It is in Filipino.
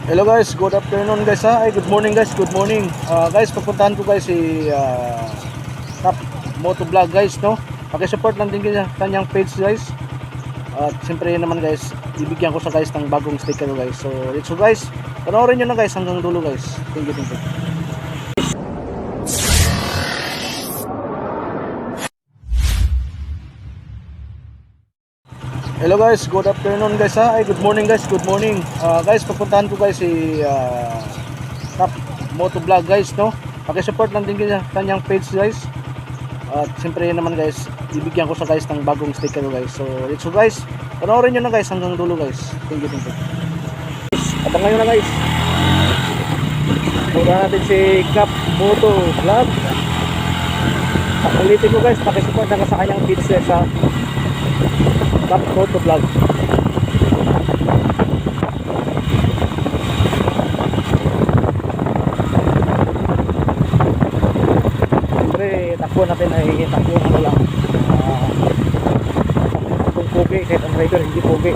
Hello guys, good afternoon guys ha. Ay, good morning guys, good morning. Guys, pupuntahan ko guys si Top Moto Vlog guys, no. Paki-support lang din kanyang page guys. At siyempre naman guys, bibigyan ko sa guys ng bagong sticker guys. So, let's go guys. Panoorin niyo na guys hanggang dulo guys. Thank you, thank you. Hello guys, good afternoon guys ha. Ay, good morning guys, good morning. Guys, pupuntahan ko guys si Top Moto Vlog guys, no. Paki-support lang din kanyang page guys. At siyempre naman guys, bibigyan ko sa guys ng bagong sticker guys. So, let's go guys. Panoorin niyo na guys hanggang dulo guys. Thank you, thank you. Abangan nyo na guys. Punta natin si Top Moto Vlog. Ulitin ko guys, paki-support lang sa kanyang page guys ha. Top Moto Vlog. Siyempre, takbo natin ay takbo ano lang. Takbong pogi, kahit ang rider hindi pogi.